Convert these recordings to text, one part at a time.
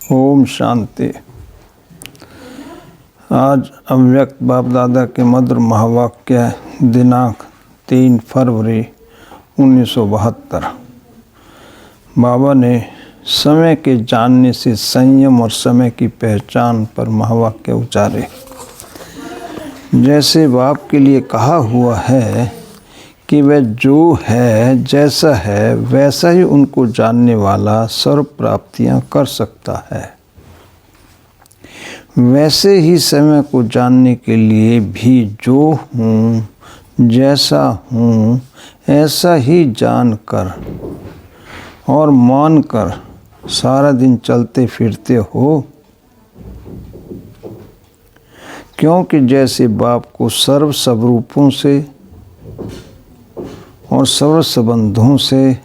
ओम शांति। आज अव्यक्त बाप दादा के मधुर महावाक्य दिनांक 3 फरवरी 1972। बाबा ने समय के जानने से संयम और समय की पहचान पर महावाक्य उचारे। जैसे बाप के लिए कहा हुआ है कि वह जो है जैसा है वैसा ही उनको जानने वाला सर्व प्राप्तियां कर सकता है, वैसे ही समय को जानने के लिए भी जो हूँ जैसा हूँ ऐसा ही जानकर और मानकर सारा दिन चलते फिरते हो। क्योंकि जैसे बाप को सर्व स्वरूपों से और सर्व संबंधों से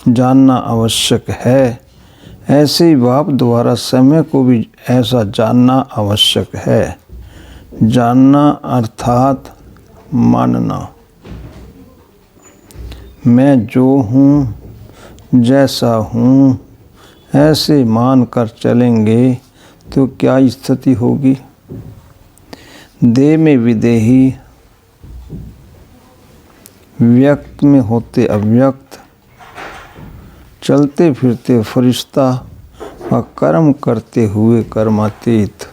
जानना आवश्यक है, ऐसे ही बाप द्वारा समय को भी ऐसा जानना आवश्यक है। जानना अर्थात मानना। मैं जो हूँ जैसा हूँ ऐसे मान कर चलेंगे तो क्या स्थिति होगी? देह में विदेही, व्यक्त में होते अव्यक्त, चलते फिरते फरिश्ता व कर्म करते हुए कर्मातीत।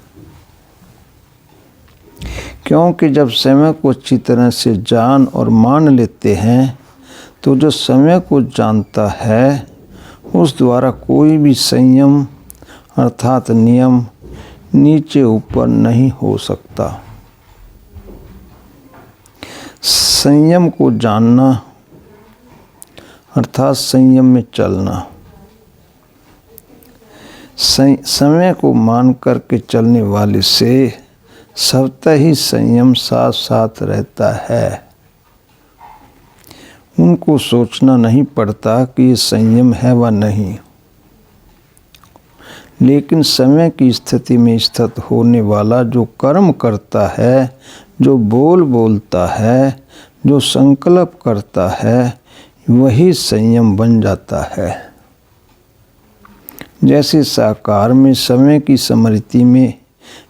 क्योंकि जब समय को अच्छी तरह से जान और मान लेते हैं तो जो समय को जानता है उस द्वारा कोई भी संयम अर्थात नियम नीचे ऊपर नहीं हो सकता। संयम को जानना अर्थात संयम में चलना। समय को मान करके चलने वाले से स्वतः ही संयम साथ साथ रहता है। उनको सोचना नहीं पड़ता कि ये संयम है व नहीं, लेकिन समय की स्थिति में स्थित होने वाला जो कर्म करता है, जो बोलता है, जो संकल्प करता है, वही संयम बन जाता है। जैसे साकार में समय की स्मृति में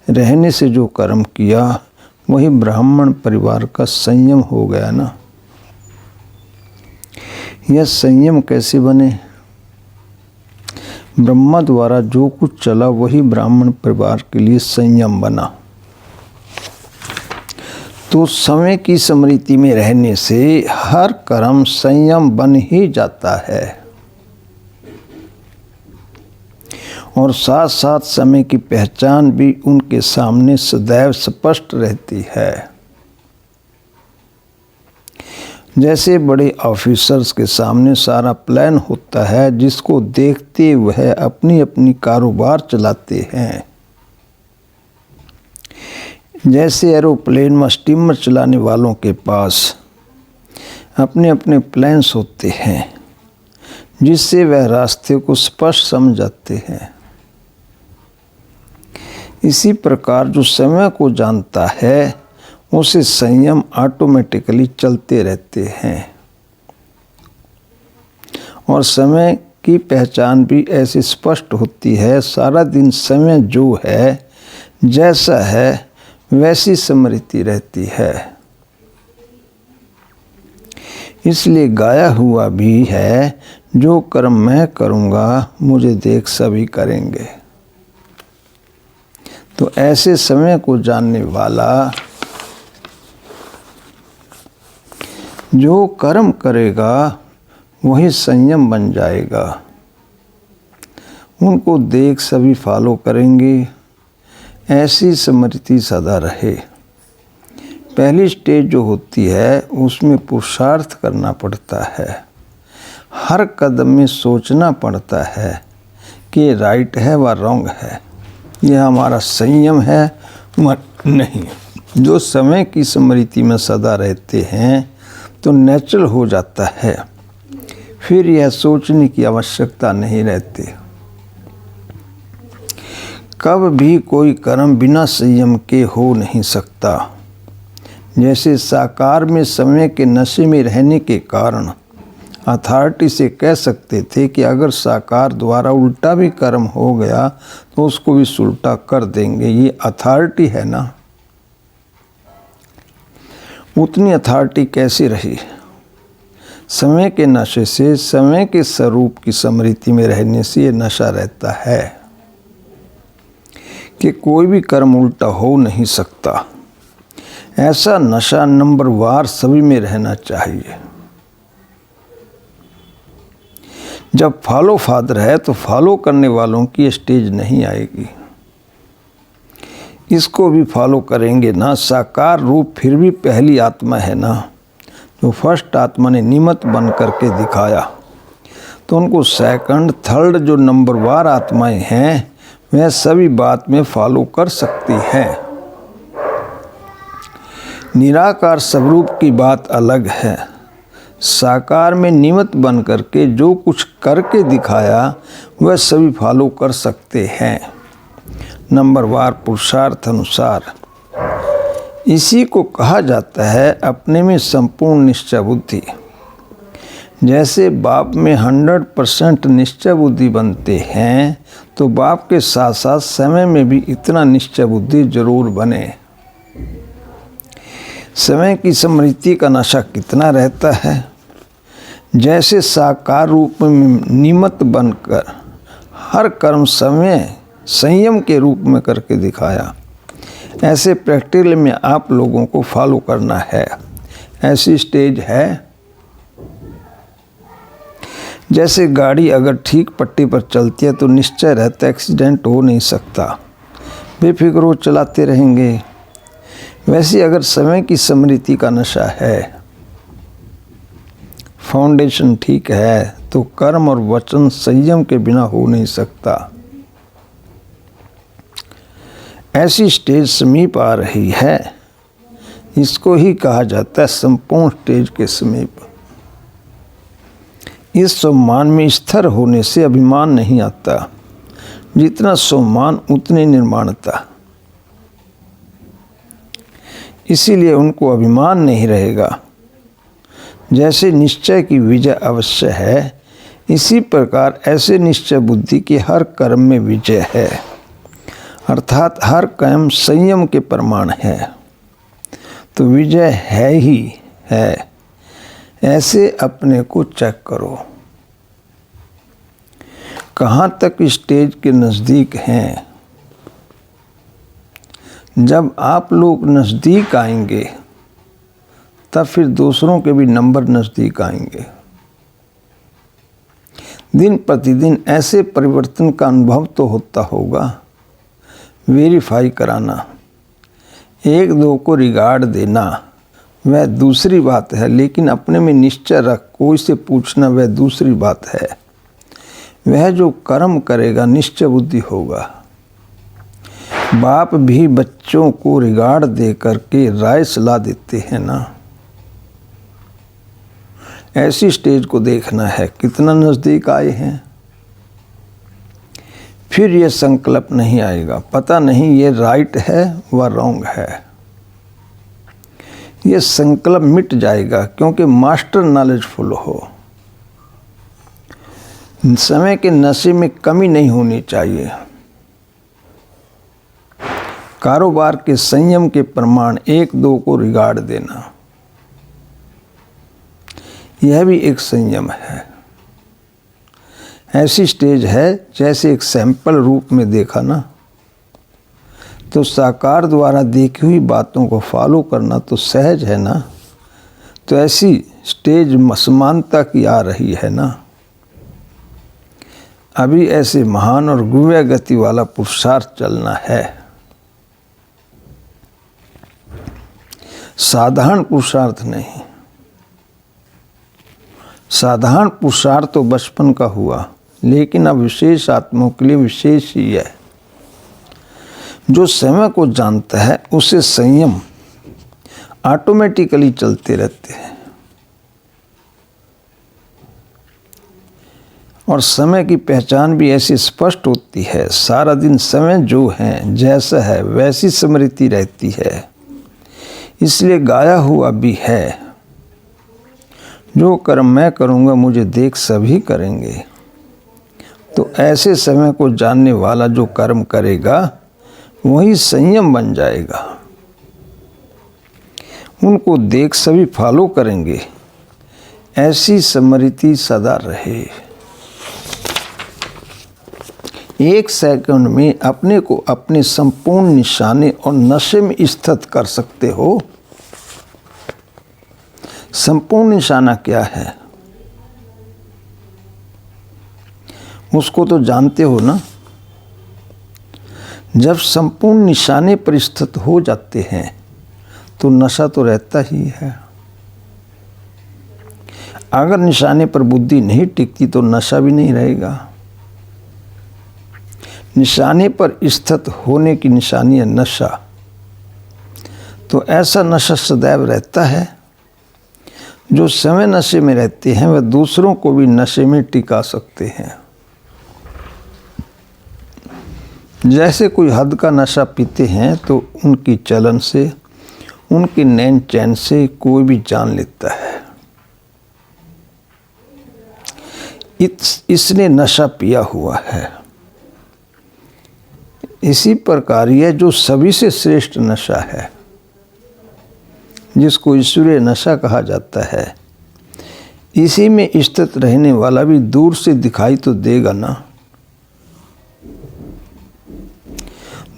रहने से जो कर्म किया वही ब्राह्मण परिवार का संयम हो गया ना। यह संयम कैसे बने? ब्रह्मा द्वारा जो कुछ चला वही ब्राह्मण परिवार के लिए संयम बना। तो समय की स्मृति में रहने से हर कर्म संयम बन ही जाता है और साथ साथ समय की पहचान भी उनके सामने सदैव स्पष्ट रहती है। जैसे बड़े ऑफिसर्स के सामने सारा प्लान होता है जिसको देखते वह अपनी अपनी कारोबार चलाते हैं। जैसे एरोप्लेन व स्टीमर चलाने वालों के पास अपने अपने प्लान्स होते हैं जिससे वह रास्ते को स्पष्ट समझ जाते हैं। इसी प्रकार जो समय को जानता है उसे संयम ऑटोमेटिकली चलते रहते हैं और समय की पहचान भी ऐसी स्पष्ट होती है। सारा दिन समय जो है जैसा है वैसी स्मृति रहती है। इसलिए गाया हुआ भी है, जो कर्म मैं करूँगा मुझे देख सभी करेंगे। तो ऐसे समय को जानने वाला जो कर्म करेगा वही संयम बन जाएगा। उनको देख सभी फॉलो करेंगे। ऐसी स्मृति सदा रहे। पहली स्टेज जो होती है उसमें पुरुषार्थ करना पड़ता है। हर कदम में सोचना पड़ता है कि ये राइट है व रॉन्ग है, ये हमारा संयम है व नहीं। जो समय की स्मृति में सदा रहते हैं तो नेचुरल हो जाता है, फिर यह सोचने की आवश्यकता नहीं रहती। कब भी कोई कर्म बिना संयम के हो नहीं सकता। जैसे साकार में समय के नशे में रहने के कारण अथॉरिटी से कह सकते थे कि अगर साकार द्वारा उल्टा भी कर्म हो गया तो उसको भी सुलटा कर देंगे। ये अथॉरिटी है ना। उतनी अथॉरिटी कैसी रही? समय के नशे से, समय के स्वरूप की स्मृति में रहने से ये नशा रहता है कि कोई भी कर्म उल्टा हो नहीं सकता। ऐसा नशा नंबरवार सभी में रहना चाहिए। जब फॉलो फादर है तो फॉलो करने वालों की स्टेज नहीं आएगी। इसको भी फॉलो करेंगे ना। साकार रूप फिर भी पहली आत्मा है ना, जो फर्स्ट आत्मा ने निमित्त बन करके दिखाया, तो उनको सेकंड थर्ड जो नंबरवार आत्माएं हैं वह सभी बात में फॉलो कर सकती हैं। निराकार स्वरूप की बात अलग है। साकार में निमित्त बन करके जो कुछ करके दिखाया वह सभी फॉलो कर सकते हैं नंबरवार पुरुषार्थ अनुसार। इसी को कहा जाता है अपने में संपूर्ण निश्चय बुद्धि। जैसे बाप में 100% निश्चय बुद्धि बनते हैं तो बाप के साथ साथ समय में भी इतना निश्चय बुद्धि जरूर बने। समय की स्मृति का नशा कितना रहता है। जैसे साकार रूप में निमित्त बनकर हर कर्म समय संयम के रूप में करके दिखाया, ऐसे प्रैक्टिकल में आप लोगों को फॉलो करना है। ऐसी स्टेज है। जैसे गाड़ी अगर ठीक पट्टी पर चलती है तो निश्चय रहता है एक्सीडेंट हो नहीं सकता, बेफिक्र हो चलाते रहेंगे। वैसे अगर समय की स्मृति का नशा है, फाउंडेशन ठीक है, तो कर्म और वचन संयम के बिना हो नहीं सकता। ऐसी स्टेज समीप आ रही है। इसको ही कहा जाता है संपूर्ण स्टेज के समीप। इस सम्मान में स्थिर होने से अभिमान नहीं आता। जितना सम्मान उतनी निर्माणता। इसीलिए उनको अभिमान नहीं रहेगा। जैसे निश्चय की विजय अवश्य है, इसी प्रकार ऐसे निश्चय बुद्धि की हर कर्म में विजय है, अर्थात हर कर्म संयम के प्रमाण है, तो विजय है ही है। ऐसे अपने को चेक करो कहाँ तक स्टेज के नज़दीक हैं। जब आप लोग नज़दीक आएंगे तब फिर दूसरों के भी नंबर नज़दीक आएंगे। दिन प्रतिदिन ऐसे परिवर्तन का अनुभव तो होता होगा। वेरीफाई कराना, एक दो को रिगार्ड देना वह दूसरी बात है, लेकिन अपने में निश्चय रख कोई से पूछना वह दूसरी बात है। वह जो कर्म करेगा निश्चय बुद्धि होगा। बाप भी बच्चों को रिगार्ड दे करके राय सलाह देते हैं ना। ऐसी स्टेज को देखना है कितना नज़दीक आए हैं। फिर ये संकल्प नहीं आएगा, पता नहीं ये राइट है व रॉन्ग है। ये संकल्प मिट जाएगा क्योंकि मास्टर नॉलेजफुल हो। समय के नशे में कमी नहीं होनी चाहिए। कारोबार के संयम के प्रमाण एक दो को रिगार्ड देना, यह भी एक संयम है। ऐसी स्टेज है जैसे एक सैंपल रूप में देखा ना, तो साकार द्वारा देखी हुई बातों को फॉलो करना तो सहज है ना। तो ऐसी स्टेज समानता की आ रही है ना। अभी ऐसे महान और गुव्य गति वाला पुरुषार्थ चलना है। साधारण पुरुषार्थ नहीं। साधारण पुरुषार्थ तो बचपन का हुआ, लेकिन अब विशेष आत्माओं के लिए विशेष ही है। जो समय को जानता है उसे संयम ऑटोमेटिकली चलते रहते हैं। और समय की पहचान भी ऐसी स्पष्ट होती है। सारा दिन समय जो है जैसा है वैसी स्मृति रहती है, इसलिए गाया हुआ भी है। जो कर्म मैं करूँगा मुझे देख सभी करेंगे। तो ऐसे समय को जानने वाला जो कर्म करेगा वही संयम बन जाएगा। उनको देख सभी फॉलो करेंगे। ऐसी स्मृति सदा रहे। एक सेकंड में अपने को अपने संपूर्ण निशाने और नशे में स्थित कर सकते हो। संपूर्ण निशाना क्या है उसको तो जानते हो ना। जब संपूर्ण निशाने पर स्थित हो जाते हैं तो नशा तो रहता ही है। अगर निशाने पर बुद्धि नहीं टिकती तो नशा भी नहीं रहेगा। निशाने पर स्थित होने की निशानी है नशा। तो ऐसा नशा सदैव रहता है। जो समय नशे में रहते हैं वह दूसरों को भी नशे में टिका सकते हैं। जैसे कोई हद का नशा पीते हैं तो उनकी चलन से, उनके नैन चैन से कोई भी जान लेता है इसने नशा पिया हुआ है। इसी प्रकार यह जो सभी से श्रेष्ठ नशा है, जिसको ईश्वरीय नशा कहा जाता है, इसी में स्थित रहने वाला भी दूर से दिखाई तो देगा ना।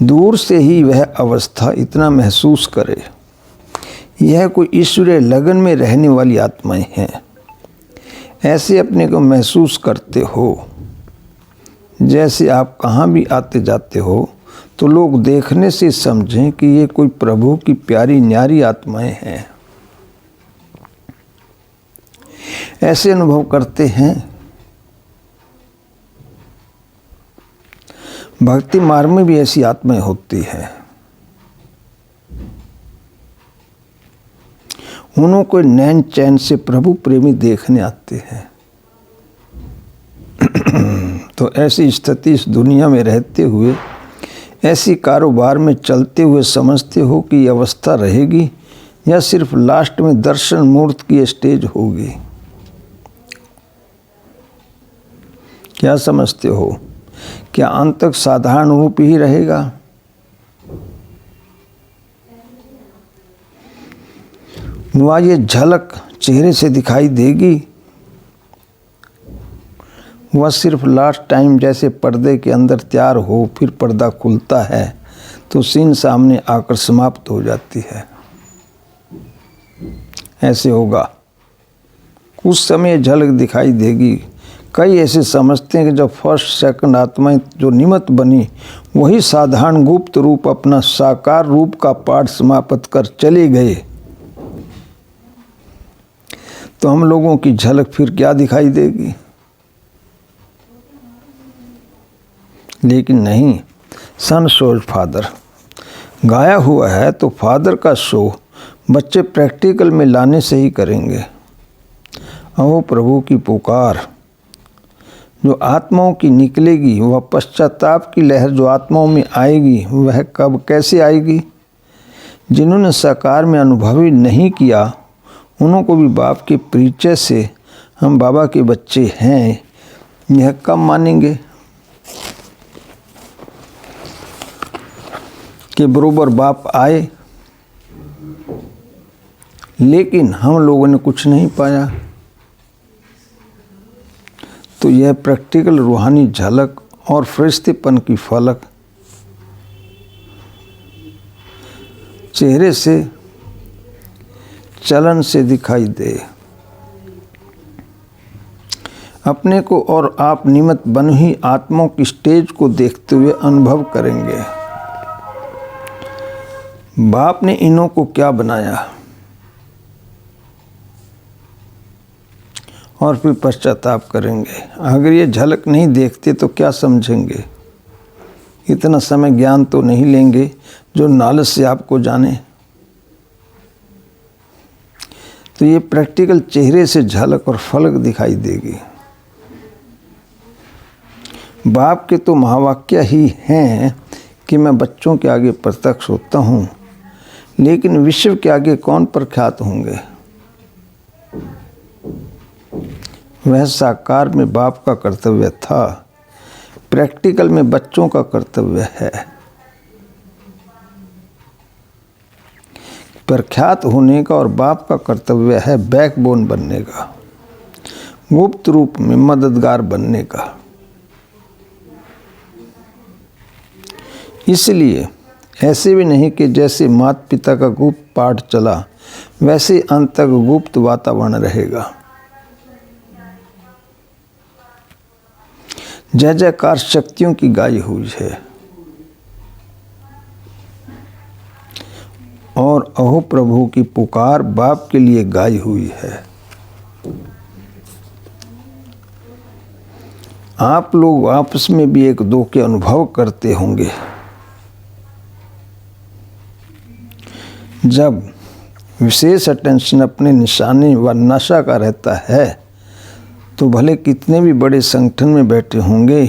दूर से ही वह अवस्था इतना महसूस करे। यह कोई ईश्वरीय लगन में रहने वाली आत्माएं हैं। ऐसे अपने को महसूस करते हो। जैसे आप कहाँ भी आते जाते हो तो लोग देखने से समझें कि ये कोई प्रभु की प्यारी न्यारी आत्माएं हैं। ऐसे अनुभव करते हैं। भक्ति मार्ग में भी ऐसी आत्माएं होती हैं। उन्हों को नैन चैन से प्रभु प्रेमी देखने आते हैं। तो ऐसी स्थिति इस दुनिया में रहते हुए, ऐसी कारोबार में चलते हुए समझते हो कि यह अवस्था रहेगी या सिर्फ लास्ट में दर्शन मूर्त की स्टेज होगी। क्या समझते हो? क्या अंत तक साधारण रूप ही रहेगा? वह ये झलक चेहरे से दिखाई देगी, वह सिर्फ लास्ट टाइम जैसे पर्दे के अंदर तैयार हो फिर पर्दा खुलता है तो सीन सामने आकर समाप्त हो जाती है। ऐसे होगा। कुछ समय झलक दिखाई देगी। कई ऐसे समझते हैं कि जब फर्स्ट सेकंड आत्माएं जो निमित्त बनी वही साधारण गुप्त रूप अपना साकार रूप का पाठ समाप्त कर चले गए, तो हम लोगों की झलक फिर क्या दिखाई देगी? लेकिन नहीं, सन शोज फादर गाया हुआ है तो फादर का शो बच्चे प्रैक्टिकल में लाने से ही करेंगे। अहो प्रभु की पुकार जो आत्माओं की निकलेगी, वह पश्चाताप की लहर जो आत्माओं में आएगी, वह कब कैसे आएगी? जिन्होंने साकार में अनुभव ही नहीं किया उन्हों को भी बाप के परिचय से हम बाबा के बच्चे हैं यह कब मानेंगे कि बरोबर बाप आए, लेकिन हम लोगों ने कुछ नहीं पाया। तो यह प्रैक्टिकल रूहानी झलक और फरिश्तेपन की फलक चेहरे से, चलन से दिखाई दे। अपने को और आप निमित्त बन ही आत्माओं की स्टेज को देखते हुए अनुभव करेंगे। बाप ने इन्हों को क्या बनाया और फिर पश्चाताप करेंगे। अगर ये झलक नहीं देखते तो क्या समझेंगे? इतना समय ज्ञान तो नहीं लेंगे जो नॉलेज से आपको जाने। तो ये प्रैक्टिकल चेहरे से झलक और फलक दिखाई देगी। बाप के तो महावाक्य ही हैं कि मैं बच्चों के आगे प्रत्यक्ष होता हूँ, लेकिन विश्व के आगे कौन प्रख्यात होंगे? वह साकार में बाप का कर्तव्य था, प्रैक्टिकल में बच्चों का कर्तव्य है। प्रख्यात होने का और बाप का कर्तव्य है बैकबोन बनने का, गुप्त रूप में मददगार बनने का। इसलिए ऐसे भी नहीं कि जैसे माता पिता का गुप्त पाठ चला वैसे अंत तक गुप्त वातावरण रहेगा। जय जयकार शक्तियों की गाई हुई है और अहो प्रभु की पुकार बाप के लिए गाई हुई है। आप लोग आपस में भी एक दो के अनुभव करते होंगे। जब विशेष अटेंशन अपने निशाने व नशा का रहता है तो भले कितने भी बड़े संगठन में बैठे होंगे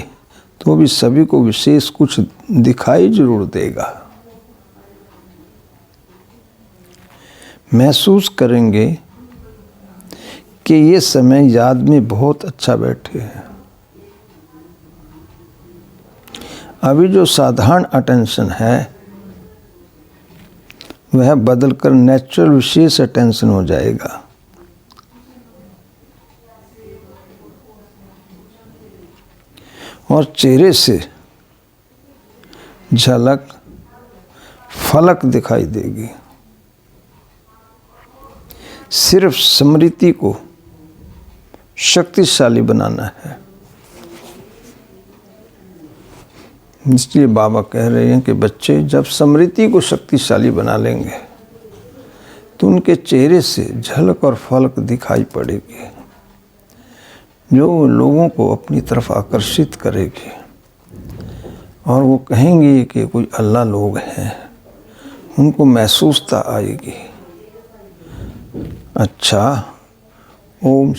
तो भी सभी को विशेष कुछ दिखाई जरूर देगा। महसूस करेंगे कि ये समय याद में बहुत अच्छा बैठे हैं। अभी जो साधारण अटेंशन है वह बदलकर नेचुरल विशेष अटेंशन हो जाएगा। और चेहरे से झलक फलक दिखाई देगी। सिर्फ स्मृति को शक्तिशाली बनाना है। इसलिए बाबा कह रहे हैं कि बच्चे जब स्मृति को शक्तिशाली बना लेंगे तो उनके चेहरे से झलक और फलक दिखाई पड़ेगी जो लोगों को अपनी तरफ आकर्षित करेगी और वो कहेंगे कि कोई अल्लाह लोग हैं, उनको महसूसता आएगी। अच्छा, ओम